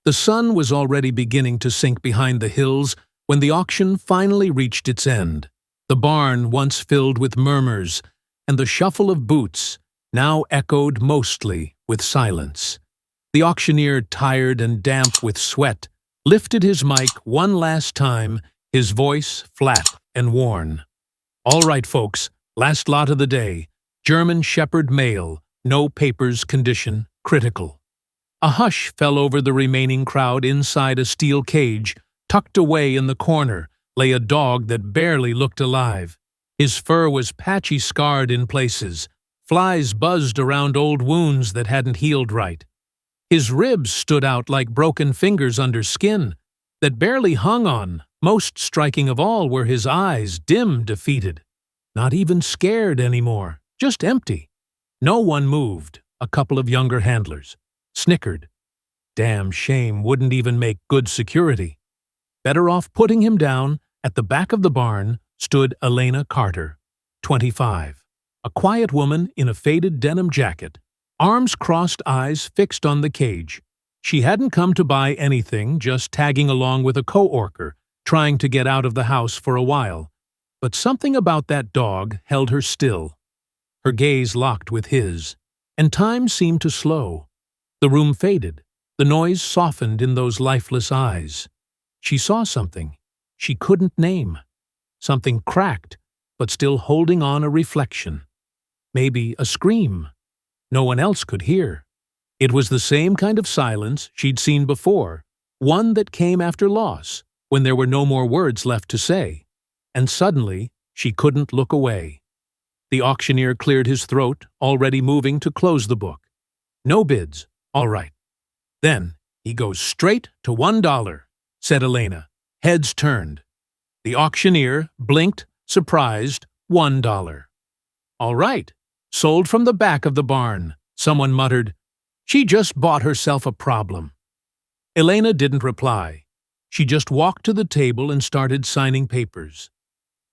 The sun was already beginning to sink behind the hills when the auction finally reached its end. The barn, once filled with murmurs, and the shuffle of boots, now echoed mostly with silence. The auctioneer, tired and damp with sweat, lifted his mic one last time, his voice flat and worn. "All right, folks, last lot of the day. German Shepherd male, no papers condition, critical." A hush fell over the remaining crowd. Inside a steel cage, tucked away in the corner, lay a dog that barely looked alive. His fur was patchy, scarred in places. Flies buzzed around old wounds that hadn't healed right. His ribs stood out like broken fingers under skin that barely hung on. Most striking of all were his eyes, dim, defeated. Not even scared anymore, just empty. No one moved. A couple of younger handlers snickered. Damn shame, wouldn't even make good security. Better off putting him down. At the back of the barn stood Elena Carter, 25, a quiet woman in a faded denim jacket, arms crossed, eyes fixed on the cage. She hadn't come to buy anything, just tagging along with a co-worker, trying to get out of the house for a while. But something about that dog held her still. Her gaze locked with his, and time seemed to slow. The room faded. The noise softened in those lifeless eyes. She saw something she couldn't name. Something cracked, but still holding on, a reflection. Maybe a scream. No one else could hear. It was the same kind of silence she'd seen before, one that came after loss, when there were no more words left to say. And suddenly, she couldn't look away. The auctioneer cleared his throat, already moving to close the book. "No bids. All right." "Then he goes straight to $1, said Elena. Heads turned. The auctioneer blinked, surprised. $1. "All right. Sold from the back of the barn," someone muttered. "She just bought herself a problem." Elena didn't reply. She just walked to the table and started signing papers.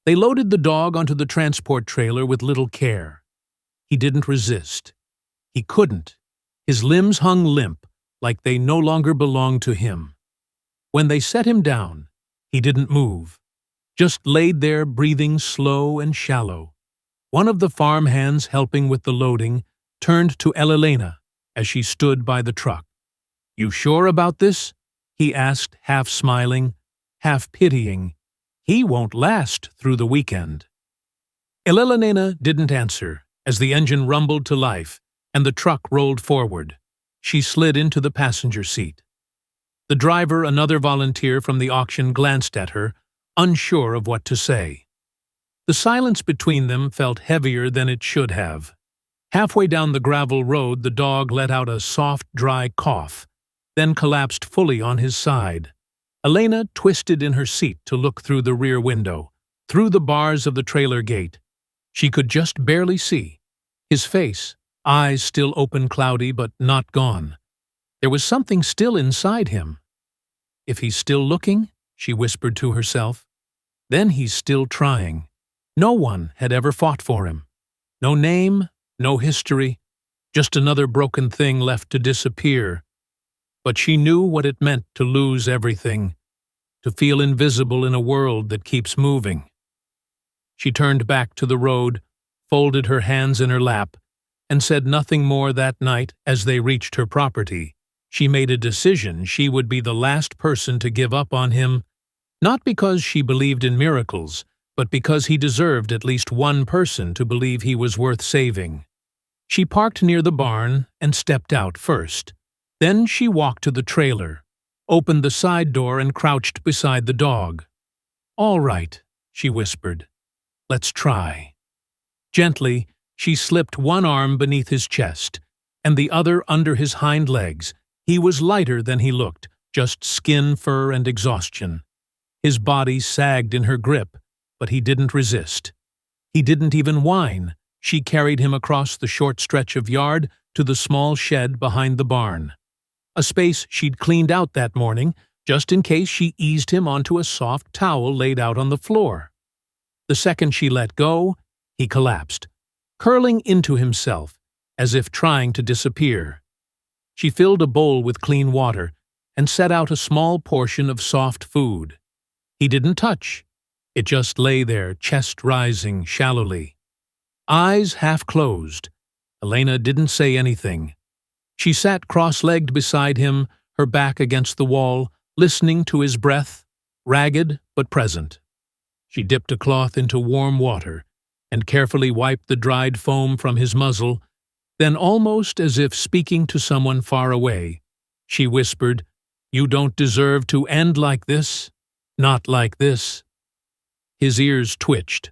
They loaded the dog onto the transport trailer with little care. He didn't resist. He couldn't. His limbs hung limp, like they no longer belonged to him. When they set him down, he didn't move, just laid there, breathing slow and shallow. One of the farm hands helping with the loading turned to Elena as she stood by the truck. "You sure about this?" he asked, half smiling, half pitying. "He won't last through the weekend." Elena didn't answer as the engine rumbled to life and the truck rolled forward. She slid into the passenger seat. The driver, another volunteer from the auction, glanced at her, unsure of what to say. The silence between them felt heavier than it should have. Halfway down the gravel road, the dog let out a soft, dry cough, then collapsed fully on his side. Elena twisted in her seat to look through the rear window, through the bars of the trailer gate. She could just barely see. His face, eyes still open, cloudy, but not gone. There was something still inside him. If he's still looking, she whispered to herself, then he's still trying. No one had ever fought for him. No name, no history, just another broken thing left to disappear. But she knew what it meant to lose everything, to feel invisible in a world that keeps moving. She turned back to the road, folded her hands in her lap, and said nothing more that night. As they reached her property, she made a decision she would be the last person to give up on him, not because she believed in miracles, but because he deserved at least one person to believe he was worth saving. She parked near the barn and stepped out first. Then she walked to the trailer, opened the side door and crouched beside the dog. "All right," she whispered. "Let's try." Gently, she slipped one arm beneath his chest and the other under his hind legs. He was lighter than he looked, just skin, fur, and exhaustion. His body sagged in her grip, but he didn't resist. He didn't even whine. She carried him across the short stretch of yard to the small shed behind the barn, a space she'd cleaned out that morning, just in case. She eased him onto a soft towel laid out on the floor. The second she let go, he collapsed, curling into himself, as if trying to disappear. She filled a bowl with clean water, and set out a small portion of soft food. He didn't touch. It just lay there, chest rising shallowly. Eyes half closed. Elena didn't say anything. She sat cross-legged beside him, her back against the wall, listening to his breath, ragged but present. She dipped a cloth into warm water and carefully wiped the dried foam from his muzzle. Then, almost as if speaking to someone far away, she whispered, "You don't deserve to end like this. Not like this." His ears twitched.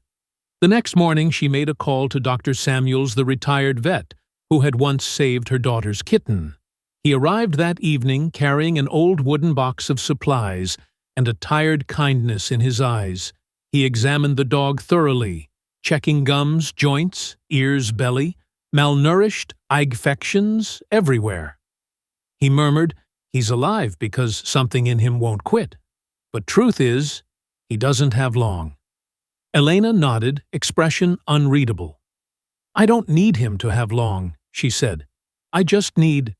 The next morning she made a call to Dr. Samuels, the retired vet, who had once saved her daughter's kitten. He arrived that evening carrying an old wooden box of supplies and a tired kindness in his eyes. He examined the dog thoroughly, checking gums, joints, ears, belly, malnourished, infections everywhere. He murmured, "He's alive because something in him won't quit. But truth is, he doesn't have long." Elena nodded, expression unreadable. "I don't need him to have long," she said. "I just need